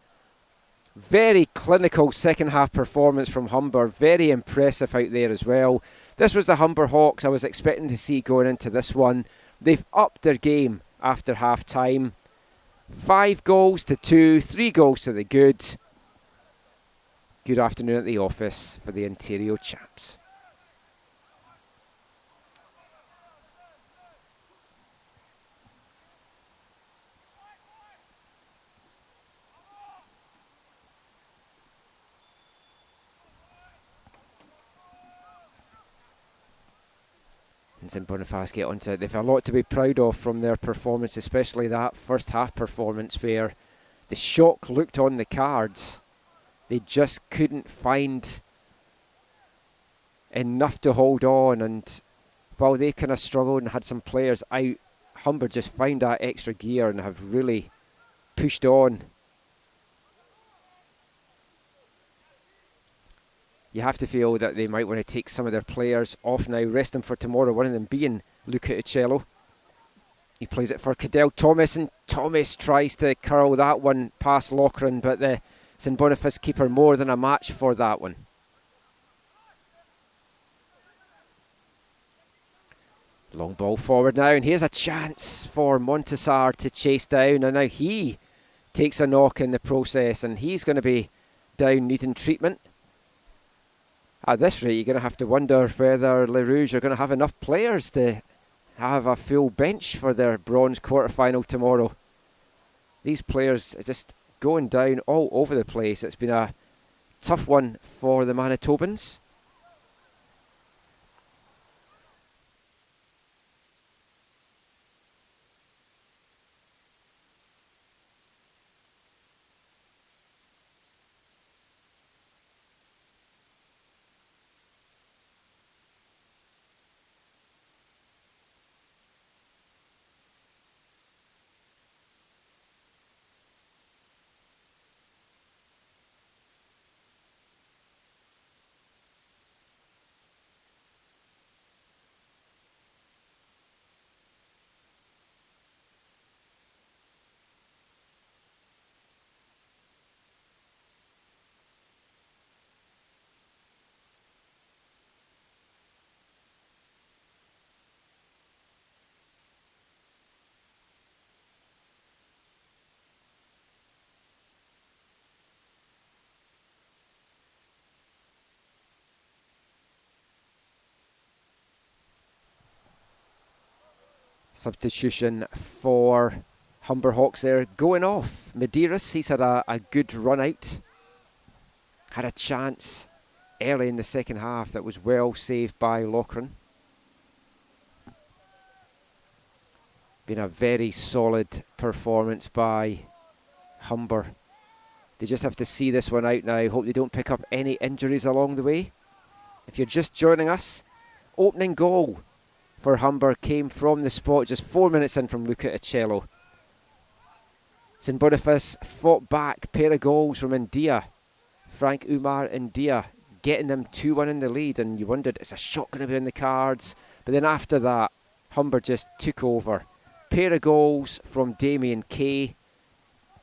Very clinical second half performance from Humber, very impressive out there as well. This was the Humber Hawks I was expecting to see going into this one. They've upped their game after half time. 5 goals to 2, 3 goals to the good. Good afternoon at the office for the Ontario champs. St Boniface get onto it. They've a lot to be proud of from their performance, especially that first half performance where the shock looked on the cards. They just couldn't find enough to hold on, and while they kind of struggled and had some players out, Humber just found that extra gear and have really pushed on. You have to feel that they might want to take some of their players off now, rest them for tomorrow, one of them being Luca Uccello. He plays it for Cadell Thomas, and Thomas tries to curl that one past Loughran, but the St Boniface keeper more than a match for that one. Long ball forward now, and here's a chance for Montasar to chase down, and now he takes a knock in the process, and he's going to be down needing treatment. At this rate, you're going to have to wonder whether Le Rouge are going to have enough players to have a full bench for their bronze quarter-final tomorrow. These players are just going down all over the place. It's been a tough one for the Manitobans. Substitution for Humber Hawks there, going off. Medeiros, he's had a good run out. Had a chance early in the second half that was well saved by Loughran. Been a very solid performance by Humber. They just have to see this one out now. Hope they don't pick up any injuries along the way. If you're just joining us, opening goal for Humber came from the spot just 4 minutes in from Luca Uccello. St Boniface fought back, pair of goals from India. Frank Umar India getting them 2-1 in the lead, and you wondered, is a shot going to be in the cards? But then after that, Humber just took over. Pair of goals from Damien Kay.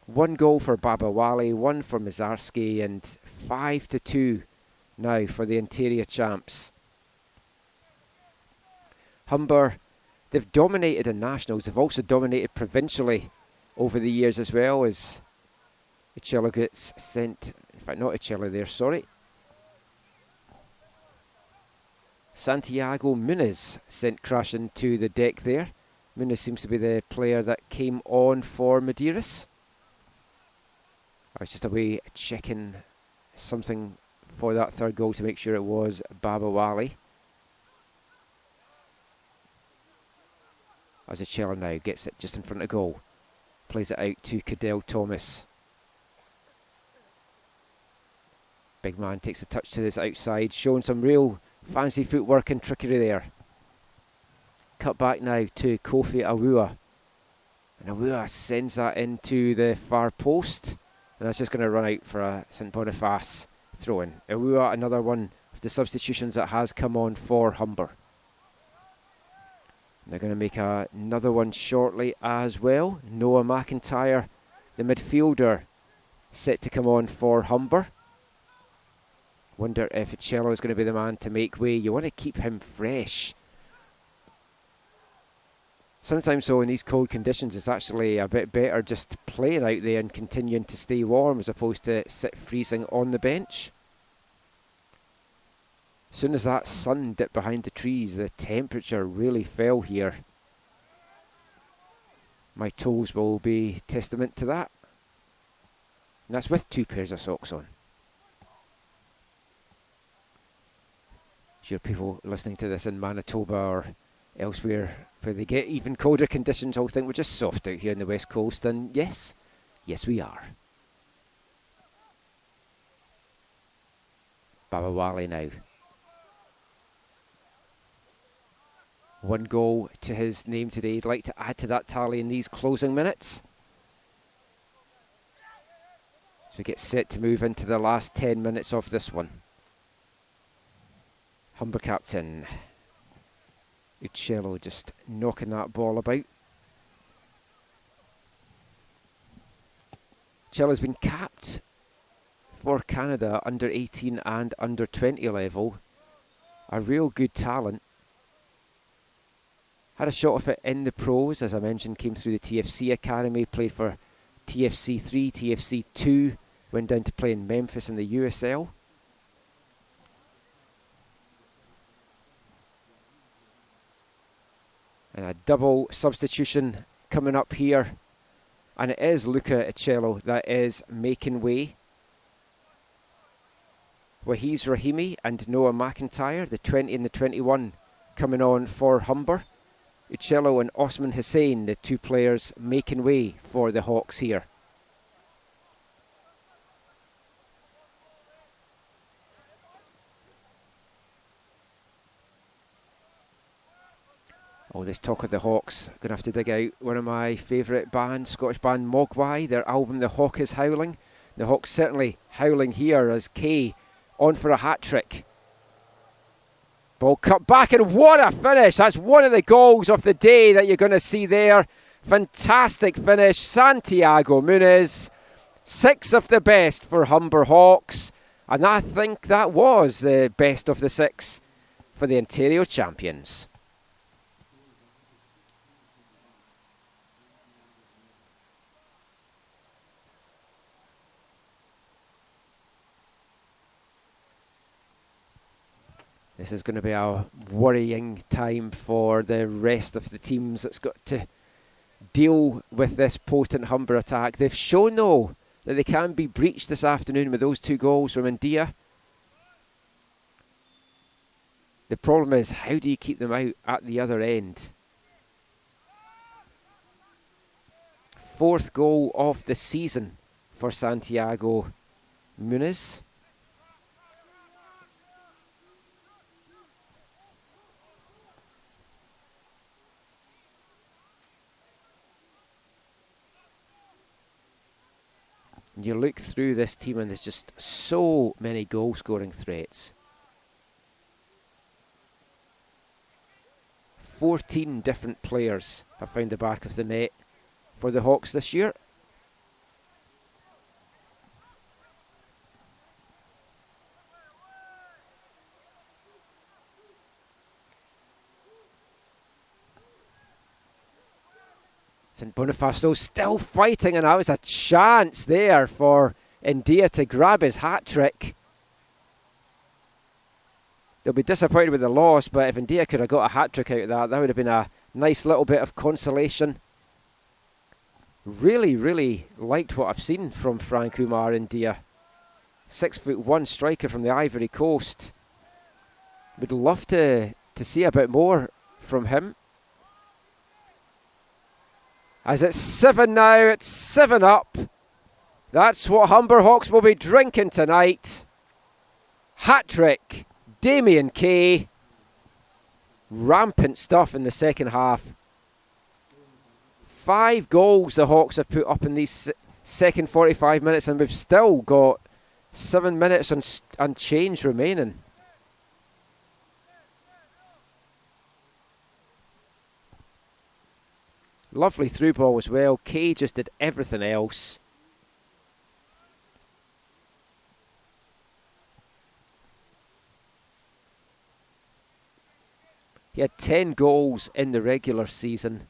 1 goal for Babawali, 1 for Mizarski, and 5-2 now for the interior champs. Humber, they've dominated in nationals. They've also dominated provincially over the years as well, as Uccello gets sent. In fact, not Uccello there, sorry. Santiago Muniz sent crashing to the deck there. Muniz seems to be the player that came on for Medeiros. I was just away checking something for that third goal to make sure it was Babawali. As Uccello now gets it just in front of goal. Plays it out to Cadell Thomas. Big man takes a touch to this outside, showing some real fancy footwork and trickery there. Cut back now to Kofi Awua. And Awua sends that into the far post. And that's just going to run out for a St Boniface throw-in. Awua, another one of the substitutions that has come on for Humber. They're going to make another one shortly as well. Noah McIntyre, the midfielder, set to come on for Humber. Wonder if Uccello is going to be the man to make way. You want to keep him fresh. Sometimes though in these cold conditions it's actually a bit better just playing out there and continuing to stay warm as opposed to sit freezing on the bench. As soon as that sun dipped behind the trees, the temperature really fell here. My toes will be testament to that. And that's with 2 pairs of socks on. Sure, people listening to this in Manitoba or elsewhere where they get even colder conditions all think we're just soft out here in the West Coast, and yes we are. Babawali now. 1 goal to his name today. He'd like to add to that tally in these closing minutes. As we get set to move into the last 10 minutes of this one. Humber captain Uccello just knocking that ball about. Uccello's been capped for Canada under 18 and under 20 level. A real good talent. Had a shot of it in the pros, as I mentioned, came through the TFC Academy, played for TFC 3, TFC 2, went down to play in Memphis in the USL. And a double substitution coming up here And it is Luca Uccello that is making way. Wahiz Rahimi and Noah McIntyre, the 20 and the 21, coming on for Humber. Uccello and Osman Hussein, the two players making way for the Hawks here. Oh, this talk of the Hawks. Going to have to dig out one of my favourite bands, Scottish band Mogwai, their album The Hawk is Howling. The Hawks certainly howling here as Kay on for a hat-trick. Ball cut back, and what a finish! That's one of the goals of the day that you're going to see there. Fantastic finish. Santiago Muniz, 6 of the best for Humber Hawks. And I think that was the best of the 6 for the Ontario champions. This is going to be a worrying time for the rest of the teams that's got to deal with this potent Humber attack. They've shown, though, that they can be breached this afternoon with those 2 goals from India. The problem is, how do you keep them out at the other end? 4th goal of the season for Santiago Muniz. You look through this team and there's just so many goal-scoring threats. 14 different players have found the back of the net for the Hawks this year. St Boniface though still fighting, and that was a chance there for India to grab his hat-trick. They'll be disappointed with the loss, but if India could have got a hat-trick out of that, that would have been a nice little bit of consolation. Really, really liked what I've seen from Frank Umar India. 6'1" striker from the Ivory Coast. Would love to see a bit more from him. As it's 7 now, it's 7 up. That's what Humber Hawks will be drinking tonight. Hat-trick, Damien Kay. Rampant stuff in the second half. 5 goals the Hawks have put up in these second 45 minutes, and we've still got 7 minutes and change remaining. Lovely through ball as well. Kay just did everything else. He had 10 goals in the regular season.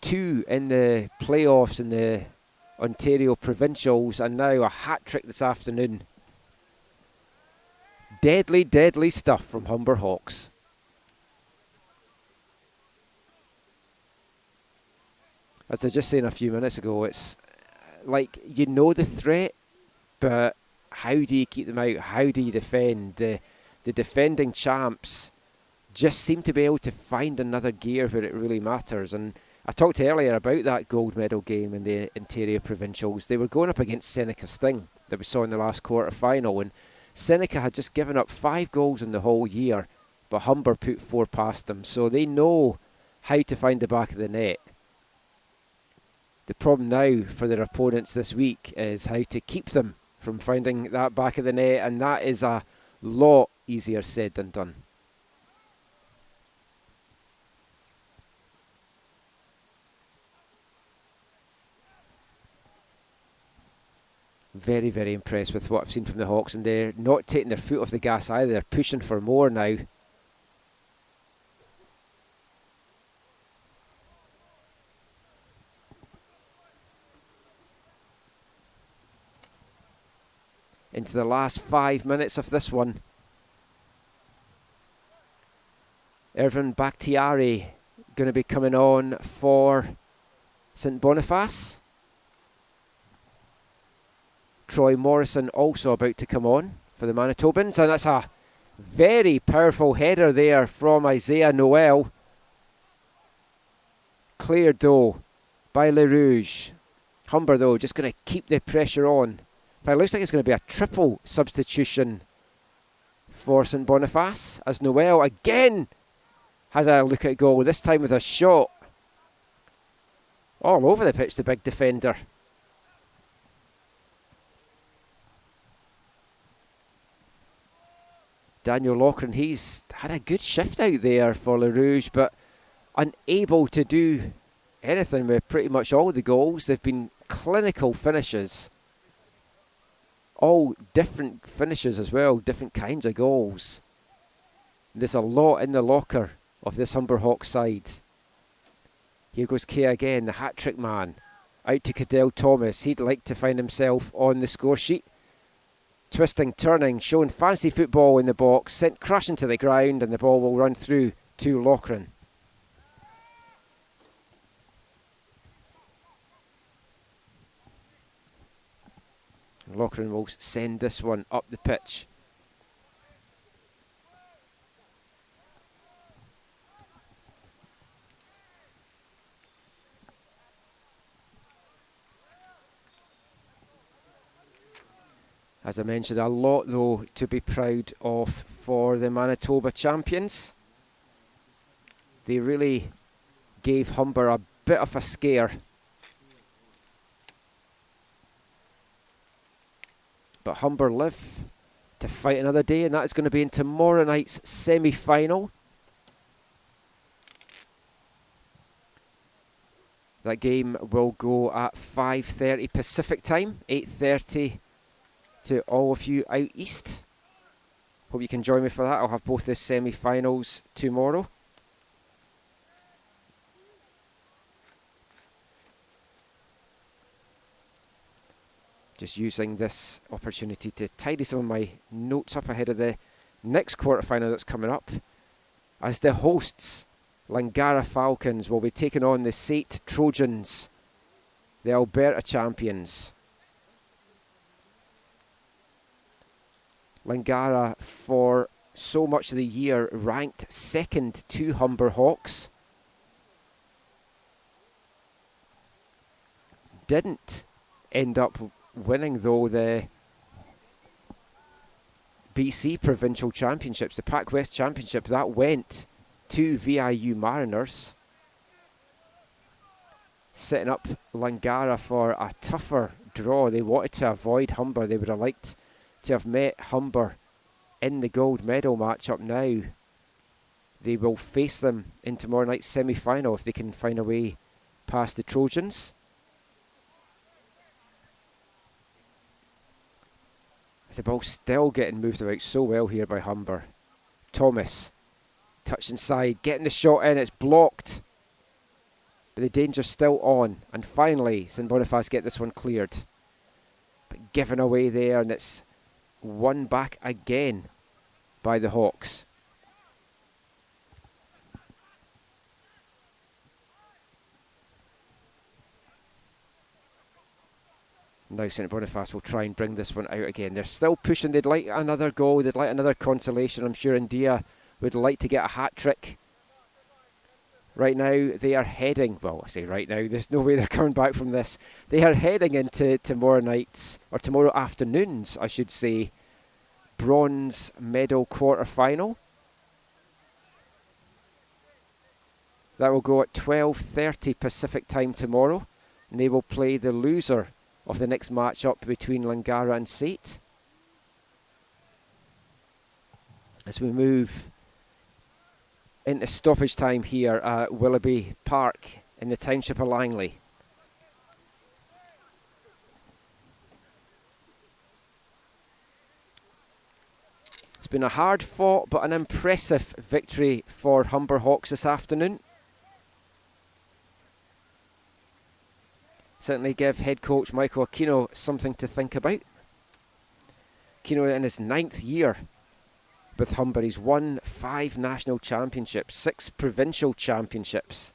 2 in the playoffs in the Ontario Provincials, and now a hat-trick this afternoon. Deadly, deadly stuff from Humber Hawks. As I was just saying a few minutes ago, it's like, you know the threat, but how do you keep them out? How do you defend? The defending champs just seem to be able to find another gear where it really matters. And I talked earlier about that gold medal game in the Ontario Provincials. They were going up against Seneca Sting that we saw in the last quarter final, and Seneca had just given up 5 goals in the whole year, but Humber put 4 past them. So they know how to find the back of the net. The problem now for their opponents this week is how to keep them from finding that back of the net, and that is a lot easier said than done. Very, very impressed with what I've seen from the Hawks, and they're not taking their foot off the gas either. They're pushing for more now. Into the last 5 minutes of this one. Ervin Bakhtiari going to be coming on for St Boniface. Troy Morrison also about to come on for the Manitobans, and that's a very powerful header there from Isaiah Noel. Cleared though by Le Rouge. Humber though just going to keep the pressure on. In fact, it looks like it's going to be a triple substitution for St Boniface, as Noel again has a look at goal, this time with a shot. All over the pitch, the big defender. Daniel Loughran, he's had a good shift out there for Le Rouge, but unable to do anything with pretty much all the goals. They've been clinical finishes. All different finishes as well, different kinds of goals. There's a lot in the locker of this Humber Hawks side. Here goes Kay again, the hat-trick man. Out to Cadell Thomas. He'd like to find himself on the score sheet. Twisting, turning, showing fancy football in the box, sent crashing to the ground, and the ball will run through to Loughran. Loughran will send this one up the pitch. As I mentioned, a lot though to be proud of for the Manitoba champions. They really gave Humber a bit of a scare. But Humber live to fight another day, and that is going to be in tomorrow night's semi-final. That game will go at 5:30 Pacific time, 8:30 to all of you out east. Hope you can join me for that. I'll have both the semi-finals tomorrow. Just using this opportunity to tidy some of my notes up ahead of the next quarter-final that's coming up, as the hosts, Langara Falcons, will be taking on the Sate Trojans, the Alberta champions. Langara, for so much of the year, ranked second to Humber Hawks. Didn't end up winning, though, the BC Provincial Championships, the Pac West Championship. That went to VIU Mariners, setting up Langara for a tougher draw. They wanted to avoid Humber. They would have liked to have met Humber in the gold medal matchup. Now they will face them in tomorrow night's semi-final if they can find a way past the Trojans. The ball still getting moved about so well here by Humber. Thomas, touch inside, getting the shot in, it's blocked. But the danger's still on. And finally, St Boniface get this one cleared. But given away there, and it's won back again by the Hawks. Now St Boniface will try and bring this one out again. They're still pushing. They'd like another goal. They'd like another consolation. I'm sure India would like to get a hat-trick. Right now they are heading, well, I say right now, there's no way they're coming back from this. They are heading into tomorrow night's, or tomorrow afternoon's, I should say, bronze medal quarter-final. That will go at 12:30 Pacific time tomorrow, and they will play the loser of the next match-up between Langara and Sate. As we move into stoppage time here at Willoughby Park in the township of Langley. It's been a hard-fought but an impressive victory for Humber Hawks this afternoon. Certainly give head coach Michael Aquino something to think about. Aquino in his 9th year with Humber. He's won 5 national championships, 6 provincial championships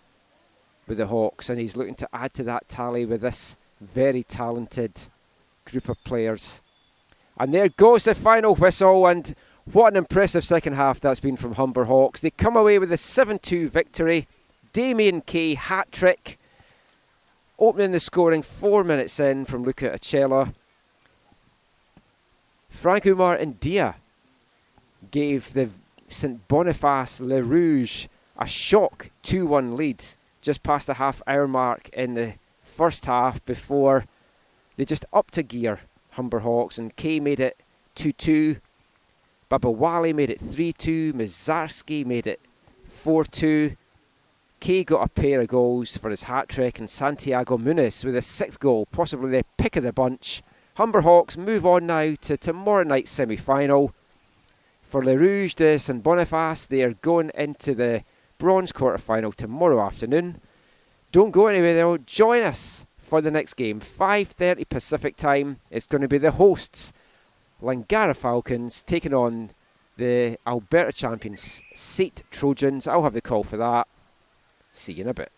with the Hawks, and he's looking to add to that tally with this very talented group of players. And there goes the final whistle, and what an impressive second half that's been from Humber Hawks. They come away with a 7-2 victory. Damien Kay hat-trick, opening the scoring 4 minutes in from Luca Acella. Frank Umar India gave the St Boniface Le Rouge a shock 2-1 lead just past the half-hour mark in the first half before they just upped a gear, Humber Hawks, and Kay made it 2-2. Babawali made it 3-2. Mizarski made it 4-2. Kay got a pair of goals for his hat-trick, and Santiago Muniz with a 6th goal, possibly the pick of the bunch. Humber Hawks move on now to tomorrow night's semi-final. For Le Rouge de St Boniface, they are going into the bronze quarter-final tomorrow afternoon. Don't go anywhere though, join us for the next game, 5:30 Pacific time. It's going to be the hosts, Langara Falcons, taking on the Alberta champions, Sate Trojans. I'll have the call for that. See you in a bit.